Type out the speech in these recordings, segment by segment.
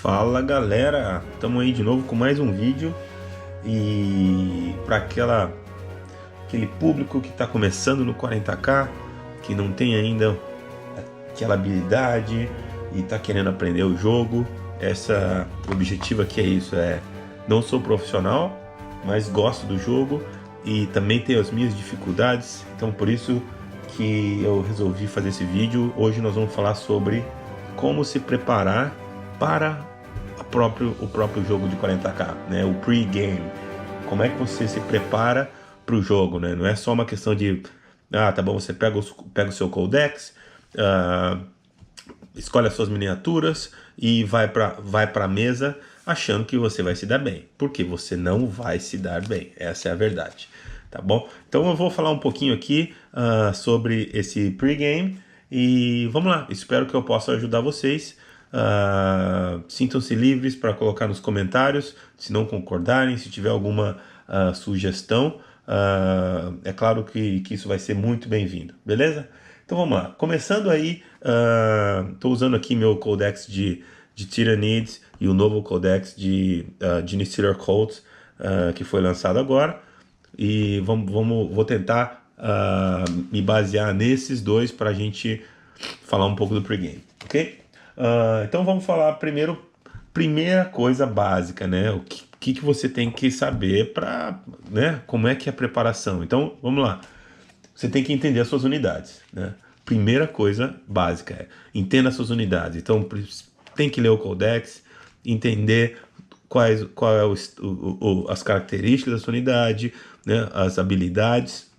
Fala galera, estamos aí de novo com mais um vídeo e para aquele público que está começando no 40K, que não tem ainda aquela habilidade e está querendo aprender o jogo, o objetivo aqui é isso, não sou profissional, mas gosto do jogo e também tenho as minhas dificuldades, então por isso que eu resolvi fazer esse vídeo. Hoje nós vamos falar sobre como se preparar para o próprio jogo de 40K, né? O pre-game. Como é que você se prepara para o jogo, né? Não é só uma questão de, tá bom, você pega o seu codex, escolhe as suas miniaturas e vai para a mesa achando que você vai se dar bem, porque você não vai se dar bem, essa é a verdade, tá bom? Então eu vou falar um pouquinho aqui sobre esse pre-game e vamos lá, espero que eu possa ajudar vocês. Sintam-se livres para colocar nos comentários se não concordarem, se tiver alguma sugestão, é claro que isso vai ser muito bem-vindo, beleza? Então vamos lá, começando aí, estou usando aqui meu codex de Tyranids e o novo codex de Genestealer Cults, que foi lançado agora, e vou tentar me basear nesses dois para a gente falar um pouco do pregame, ok? Então vamos falar primeira coisa básica, né? O que você tem que saber para, né? Como é que é a preparação? Então vamos lá. Você tem que entender as suas unidades, né? Primeira coisa básica é entenda as suas unidades. Então tem que ler o codex, entender qual é as características da sua unidade, né? As habilidades.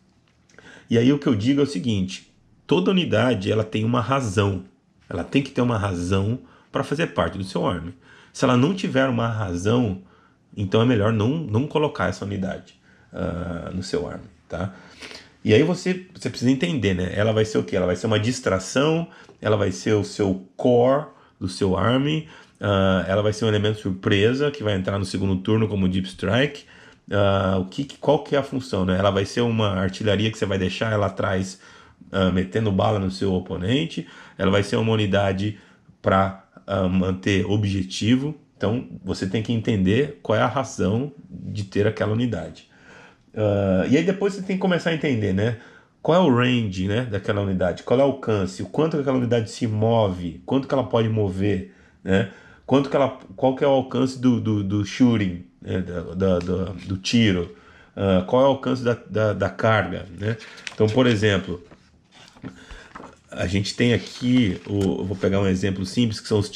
E aí o que eu digo é o seguinte: toda unidade ela tem uma razão. Ela tem que ter uma razão para fazer parte do seu army. Se ela não tiver uma razão, então é melhor não colocar essa unidade no seu army, tá? E aí você precisa entender, né? Ela vai ser o quê? Ela vai ser uma distração, ela vai ser o seu core do seu army, ela vai ser um elemento surpresa que vai entrar no segundo turno como Deep Strike. Qual que é a função, né? Ela vai ser uma artilharia que você vai deixar ela atrás, metendo bala no seu oponente. Ela vai ser uma unidade para manter objetivo. Então você tem que entender qual é a razão de ter aquela unidade. E aí depois você tem que começar a entender, né? Qual é o range, né, daquela unidade, qual é o alcance, o quanto que aquela unidade se move, quanto que ela pode mover, né? Qual que é o alcance do shooting, né? do tiro, qual é o alcance da carga, né? Então, por exemplo, a gente tem aqui, eu vou pegar um exemplo simples, que são os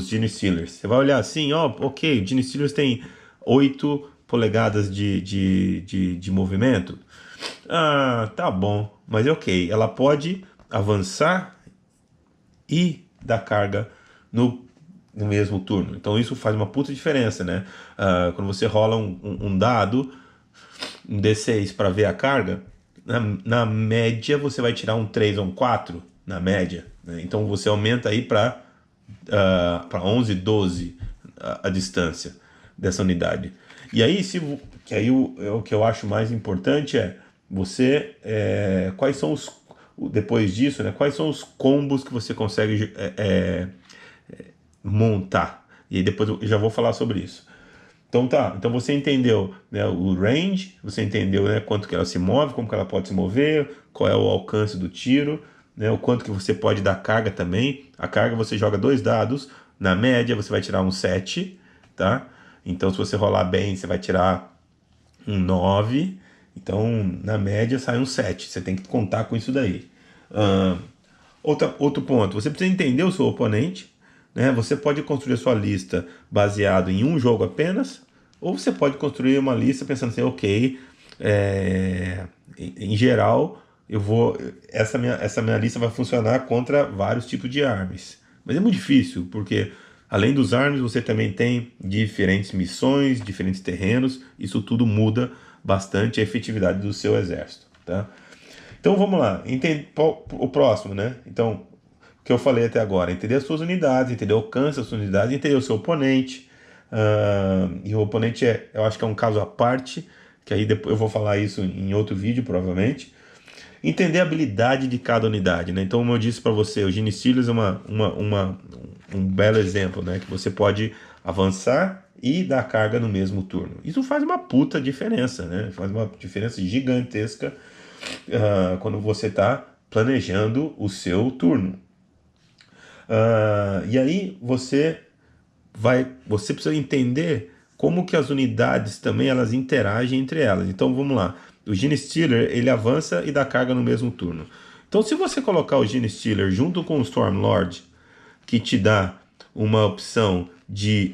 Genestealers. Você vai olhar assim, ok, o Genestealers tem 8 polegadas de movimento. Tá bom, mas ok, ela pode avançar e dar carga no mesmo turno. Então isso faz uma puta diferença, né? Quando você rola um dado, um D6 para ver a carga, na média você vai tirar um 3 ou um 4, na média, né? Então você aumenta aí para 11, 12 a distância dessa unidade. E aí, o que eu acho mais importante é você, quais são depois disso, né, quais são os combos que você consegue montar. E aí depois eu já vou falar sobre isso. Então você entendeu, né, o range, você entendeu, né, quanto que ela se move, como que ela pode se mover, qual é o alcance do tiro, né, o quanto que você pode dar carga também. A carga você joga 2 dados, na média você vai tirar um 7, tá? Então se você rolar bem, você vai tirar um 9, então na média sai um 7, você tem que contar com isso daí. Outro ponto, você precisa entender o seu oponente, né? Você pode construir a sua lista baseado em um jogo apenas, ou você pode construir uma lista pensando assim, ok, em geral, essa minha lista vai funcionar contra vários tipos de armas. Mas é muito difícil, porque além dos armas, você também tem diferentes missões, diferentes terrenos, isso tudo muda bastante a efetividade do seu exército, tá? Então vamos lá, o próximo, né? Então, o que eu falei até agora, entender as suas unidades, entender o alcance das suas unidades, entender o seu oponente. E o oponente eu acho que é um caso à parte, que aí depois eu vou falar isso em outro vídeo, provavelmente. Entender a habilidade de cada unidade, né? Então, como eu disse para você, o Gene Stealers é um belo exemplo, né? Que você pode avançar e dar carga no mesmo turno. Isso faz uma puta diferença, né? Faz uma diferença gigantesca quando você está planejando o seu turno. E aí você precisa entender como que as unidades também elas interagem entre elas. Então vamos lá. O Gene Stealer ele avança e dá carga no mesmo turno. Então se você colocar o Gene Stealer junto com o Stormlord, que te dá uma opção de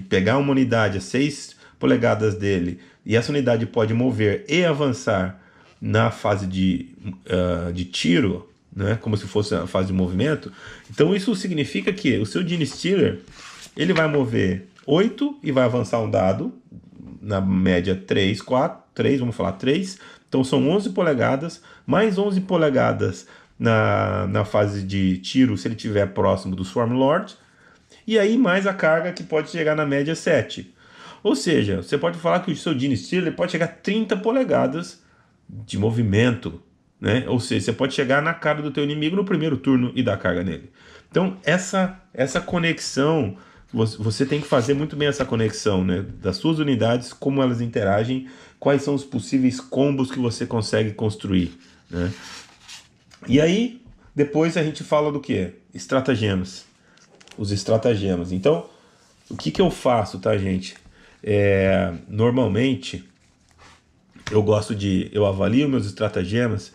pegar uma unidade a 6 polegadas dele, e essa unidade pode mover e avançar na fase de tiro, né, como se fosse a fase de movimento. Então isso significa que o seu Gene Stealer ele vai mover 8 e vai avançar um dado, na média 3, 4, 3, vamos falar 3. Então são 11 polegadas, mais 11 polegadas na fase de tiro, se ele estiver próximo do Swarmlord, e aí mais a carga que pode chegar na média 7. Ou seja, você pode falar que o seu Gene Stealer pode chegar a 30 polegadas de movimento, né? Ou seja, você pode chegar na cara do teu inimigo no primeiro turno e dar carga nele. Então essa conexão, você tem que fazer muito bem essa conexão, né? Das suas unidades, como elas interagem, quais são os possíveis combos que você consegue construir, né? E aí, depois a gente fala do que? Estratagemas. Os estratagemas. Então, o que eu faço, tá, gente? Normalmente, eu avalio meus estratagemas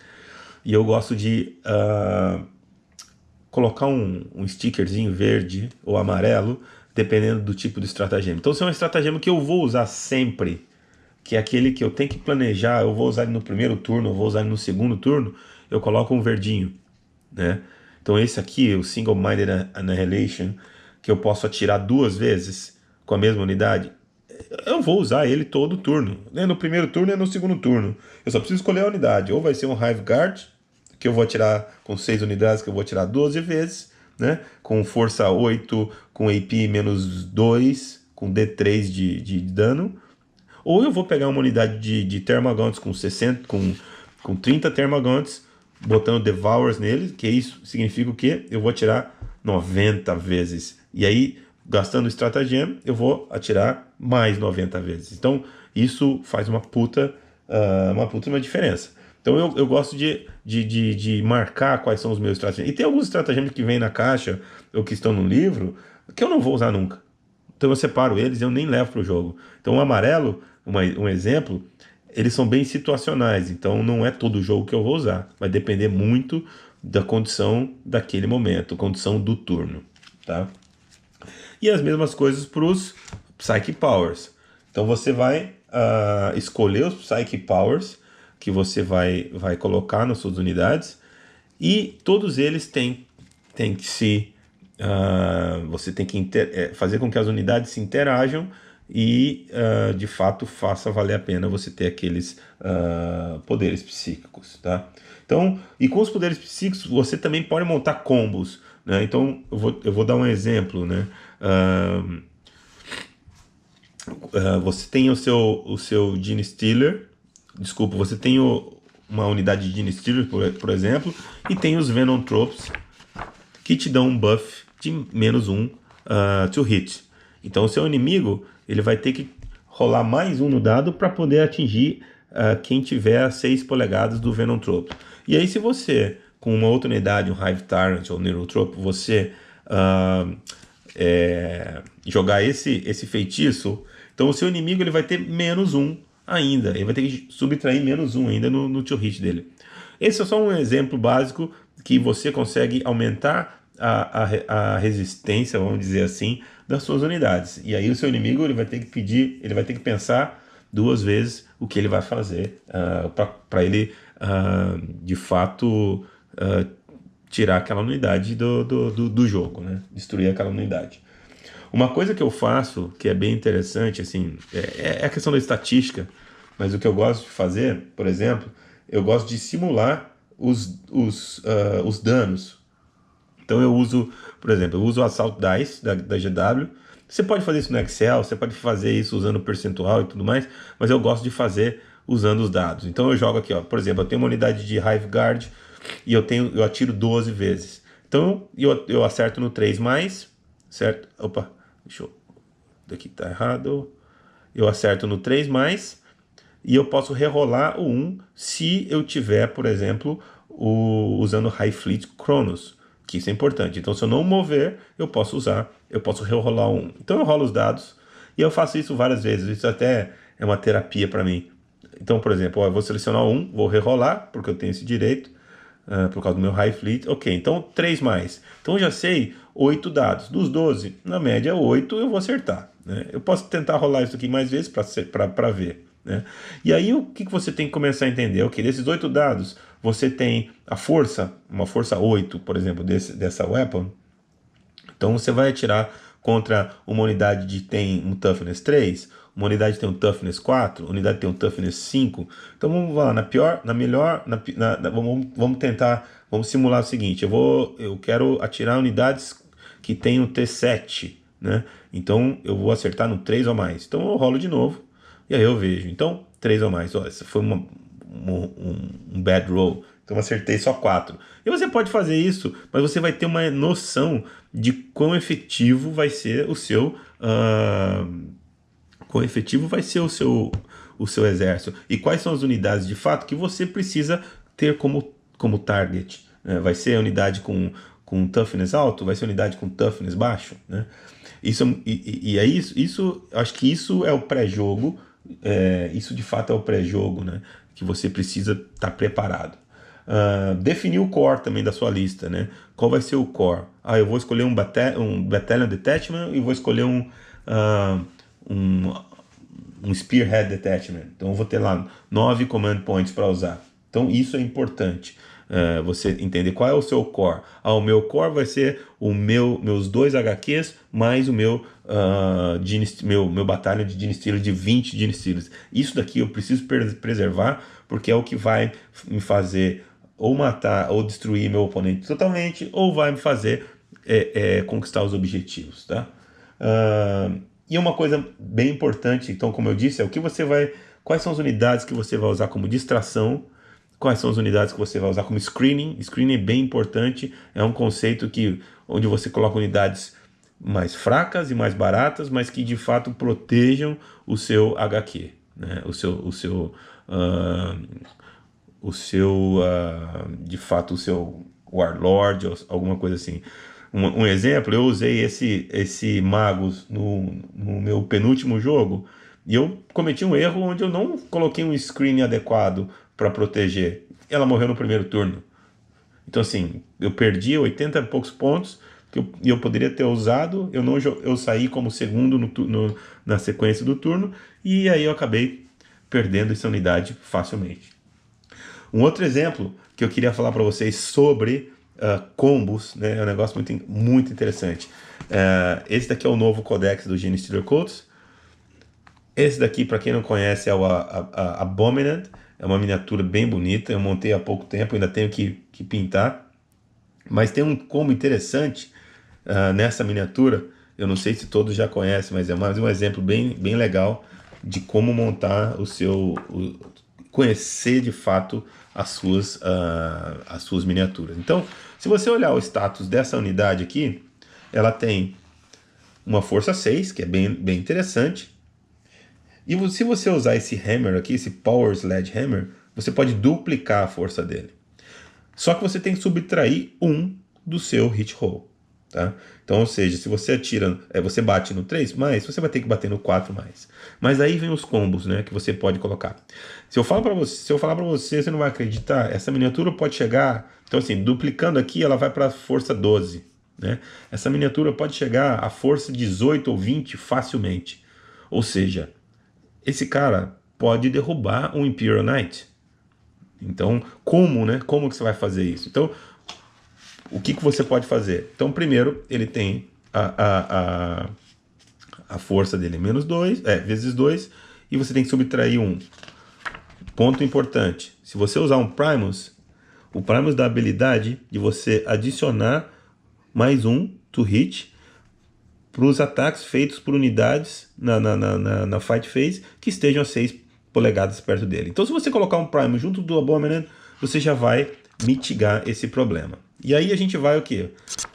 e eu gosto de colocar um stickerzinho verde ou amarelo, dependendo do tipo de estratagema. Então, se é um estratagema que eu vou usar sempre, que é aquele que eu tenho que planejar, eu vou usar ele no primeiro turno, eu vou usar ele no segundo turno, eu coloco um verdinho, né? Então esse aqui, o Single Minded Annihilation, que eu posso atirar 2 vezes com a mesma unidade, eu vou usar ele todo turno, né? No primeiro turno e no segundo turno. Eu só preciso escolher a unidade. Ou vai ser um Hive Guard, que eu vou atirar com 6 unidades, que eu vou atirar 12 vezes, né? Com força 8, com AP menos 2, com D3 de dano. Ou eu vou pegar uma unidade de Termagants com 60, com 30 Termagants, botando Devours nele, que isso significa o quê? Eu vou atirar 90 vezes. E aí, gastando o Stratagem, eu vou atirar mais 90 vezes. Então, isso faz uma puta diferença. Então, eu gosto de marcar quais são os meus estratagemas. E tem alguns estratagemas que vêm na caixa, ou que estão no livro, que eu não vou usar nunca. Então, eu separo eles e eu nem levo para o jogo. Então, o amarelo, um exemplo, eles são bem situacionais, então não é todo jogo que eu vou usar, vai depender muito da condição daquele momento, condição do turno, tá? E as mesmas coisas para os Psychic Powers. Então você vai escolher os Psychic Powers que você vai colocar nas suas unidades, e todos eles têm que se... você tem que fazer com que as unidades se interajam e de fato faça valer a pena você ter aqueles poderes psíquicos, tá? Então, e com os poderes psíquicos você também pode montar combos, né? Então eu vou dar um exemplo, né? Você tem o seu Gene Stealer, desculpa, você tem uma unidade de Gene Stealer, por exemplo, e tem os Venom Tropes que te dão um buff de -1 to hit. Então o seu inimigo ele vai ter que rolar mais um no dado para poder atingir quem tiver a 6 polegadas do Venom Trope. E aí se você, com uma outra unidade, um Hive Tyrant ou Neurotrope, você jogar esse feitiço, então o seu inimigo ele vai ter -1 ainda. Ele vai ter que subtrair -1 ainda no to hit dele. Esse é só um exemplo básico que você consegue aumentar a resistência, vamos dizer assim, das suas unidades. E aí o seu inimigo ele vai ter que pensar 2 vezes o que ele vai fazer para ele de fato tirar aquela unidade do jogo, né? Destruir aquela unidade. Uma coisa que eu faço que é bem interessante, assim, é a questão da estatística, mas o que eu gosto de fazer, por exemplo, eu gosto de simular os danos. Então eu uso, por exemplo, eu uso o Assault Dice da GW. Você pode fazer isso no Excel, você pode fazer isso usando percentual e tudo mais, mas eu gosto de fazer usando os dados. Então eu jogo aqui, ó, por exemplo, eu tenho uma unidade de Hive Guard e eu atiro 12 vezes. Então eu acerto no 3 mais, certo? Opa, deixa eu... Daqui tá errado. Eu acerto no 3 mais e eu posso rerolar o 1 se eu tiver, por exemplo, usando Hive Fleet Cronos, que isso é importante. Então se eu não mover, eu posso rerolar o 1. Então eu rolo os dados e eu faço isso várias vezes. Isso até é uma terapia para mim. Então, por exemplo, ó, eu vou selecionar um, vou rerolar, porque eu tenho esse direito, por causa do meu Hive Fleet. Ok, então 3 mais. Então eu já sei 8 dados. Dos 12, na média 8 eu vou acertar. Né? Eu posso tentar rolar isso aqui mais vezes para ver. Né? E aí o que você tem que começar a entender? Ok, desses 8 dados, você tem a força, uma força 8, por exemplo, dessa weapon. Então você vai atirar contra uma unidade que tem um Toughness 3, uma unidade tem um Toughness 4, uma unidade tem um Toughness 5. Então vamos lá, vamos simular o seguinte, eu quero atirar unidades que tem um T7, né? Então eu vou acertar no 3 ou mais. Então eu rolo de novo, e aí eu vejo. Então 3 ou mais, ó, essa foi um bad roll. Então eu acertei só 4. E você pode fazer isso, mas você vai ter uma noção de quão efetivo vai ser o seu exército e quais são as unidades de fato que você precisa ter como target. Né? Vai ser a unidade com toughness alto, vai ser a unidade com toughness baixo. Né? É isso, acho que isso é o pré-jogo, isso de fato é o pré-jogo, né? Que você precisa estar preparado. Definir o core também da sua lista, né? Qual vai ser o core? Eu vou escolher um Battalion Detachment e vou escolher um Spearhead Detachment. Então eu vou ter lá 9 Command Points para usar. Então isso é importante. Você entender qual é o seu core. O meu core vai ser meus 2 HQs mais o meu batalha de Gene Stealers de 20 Gene Stealers. Isso daqui eu preciso preservar, porque é o que vai me fazer ou matar ou destruir meu oponente totalmente, ou vai me fazer conquistar os objetivos, tá? E uma coisa bem importante, então, como eu disse, quais são as unidades que você vai usar como distração, quais são as unidades que você vai usar como screening. Screening é bem importante, é um conceito onde você coloca unidades mais fracas e mais baratas, mas que de fato protejam o seu HQ, né? De fato, o seu Warlord, ou alguma coisa assim. Um exemplo, eu usei esse Magus no meu penúltimo jogo, e eu cometi um erro onde eu não coloquei um screen adequado para proteger. Ela morreu no primeiro turno. Então assim, eu perdi 80 e poucos pontos que eu poderia ter usado, eu saí como segundo na sequência do turno, e aí eu acabei perdendo essa unidade facilmente. Um outro exemplo que eu queria falar para vocês sobre combos, né, é um negócio muito, muito interessante. Esse daqui é o novo codex do Gene Stealer Codes. Esse daqui, para quem não conhece, é o Abominant. É uma miniatura bem bonita, eu montei há pouco tempo, ainda tenho que pintar. Mas tem um combo interessante nessa miniatura, eu não sei se todos já conhecem, mas é mais um exemplo bem, bem legal de como montar conhecer de fato as suas miniaturas. Então, se você olhar o status dessa unidade aqui, ela tem uma força 6, que é bem, bem interessante. E se você usar esse hammer aqui, esse Power Sledgehammer, você pode duplicar a força dele. Só que você tem que subtrair 1 do seu hit roll. Tá? Então, ou seja, se você atira, você bate no 3 mais, você vai ter que bater no 4 mais. Mas aí vem os combos, né, que você pode colocar. Se eu falar para você, você não vai acreditar. Essa miniatura pode chegar, então assim, duplicando aqui, ela vai para a força 12. Né? Essa miniatura pode chegar à força 18 ou 20 facilmente. Ou seja, esse cara pode derrubar um Imperial Knight. Então, como, né? Como que você vai fazer isso? Então, o que você pode fazer? Então, primeiro, ele tem a força dele menos 2, vezes 2, e você tem que subtrair 1. Ponto importante, se você usar um Primus, o Primus dá a habilidade de você adicionar mais 1 to hit para os ataques feitos por unidades na fight phase que estejam a 6 polegadas perto dele. Então, se você colocar um primer junto do Abominant, você já vai mitigar esse problema. E aí a gente vai o quê?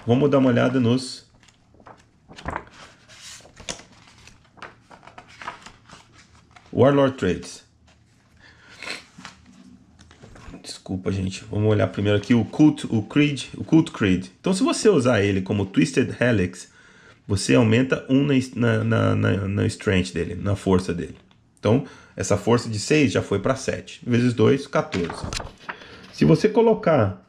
Vamos dar uma olhada nos Warlord Trades. Desculpa, gente. Vamos olhar primeiro aqui o Cult Creed. Então, se você usar ele como Twisted Helix, você aumenta 1 na strength dele, na força dele. Então, essa força de 6 já foi para 7. Vezes 2, 14. Se você colocar...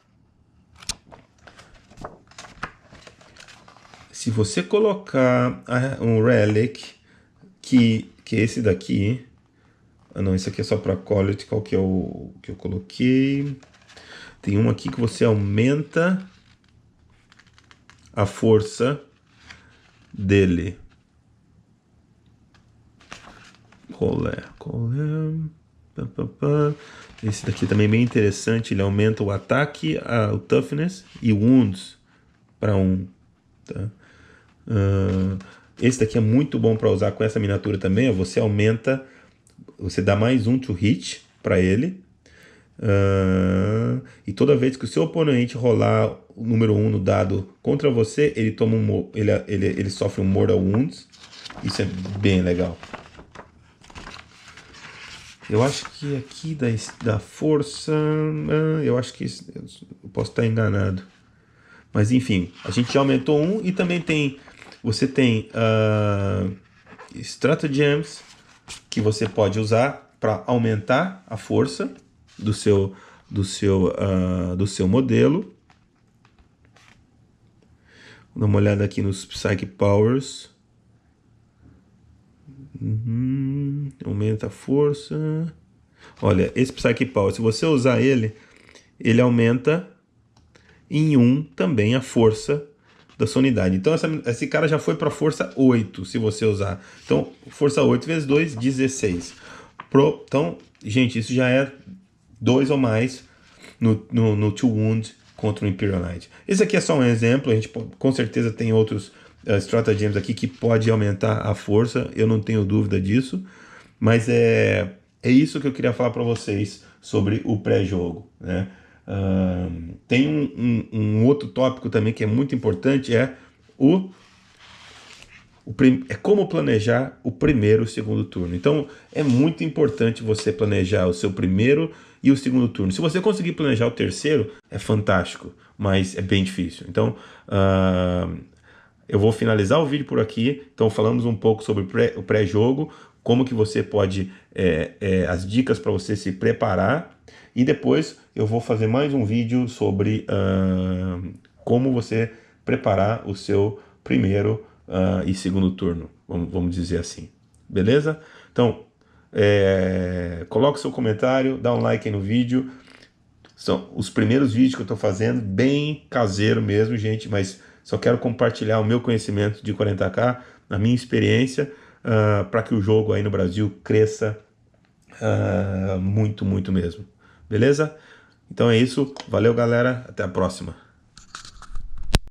um Relic, que é esse daqui... Ah, não, esse aqui é só para Quality. Qual que é o que eu coloquei? Tem um aqui que você aumenta a força dele. Colé. Esse daqui também é bem interessante. Ele aumenta o ataque, o toughness e wounds para 1. Tá? Esse daqui é muito bom para usar com essa miniatura também. Ó, você aumenta, você dá mais 1 to hit para ele. E toda vez que o seu oponente rolar o número 1 no dado contra você, ele toma ele sofre um Mortal Wounds. Isso é bem legal. Eu acho que aqui da força, eu acho que eu posso estar enganado. Mas enfim, a gente já aumentou 1 e também você tem stratagems que você pode usar para aumentar a força do seu modelo. Vou dar uma olhada aqui nos Psychic Powers. Aumenta a força. Olha, esse Psychic Power, se você usar ele aumenta em 1 também a força da sua unidade. Então esse cara já foi para força 8, se você usar. Então, força 8 vezes 2, 16. Então, gente, isso já é 2 ou mais no 2 Wound contra o Imperial Knight. Esse aqui é só um exemplo, a gente com certeza tem outros stratagems aqui que pode aumentar a força, eu não tenho dúvida disso, mas é isso que eu queria falar para vocês sobre o pré-jogo, né? Tem um outro tópico também que é muito importante, é como planejar o primeiro e o segundo turno. Então é muito importante você planejar o seu primeiro e o segundo turno. Se você conseguir planejar o terceiro, é fantástico, mas é bem difícil. Então eu vou finalizar o vídeo por aqui. Então falamos um pouco sobre o pré-jogo, como que você pode, as dicas para você se preparar, e depois eu vou fazer mais um vídeo sobre como você preparar o seu primeiro e segundo turno, vamos dizer assim, beleza? Então, coloque seu comentário, dá um like aí no vídeo. São os primeiros vídeos que eu estou fazendo, bem caseiro mesmo, gente, mas só quero compartilhar o meu conhecimento de 40K, a minha experiência, para que o jogo aí no Brasil cresça muito, muito mesmo. Beleza? Então é isso. Valeu, galera. Até a próxima.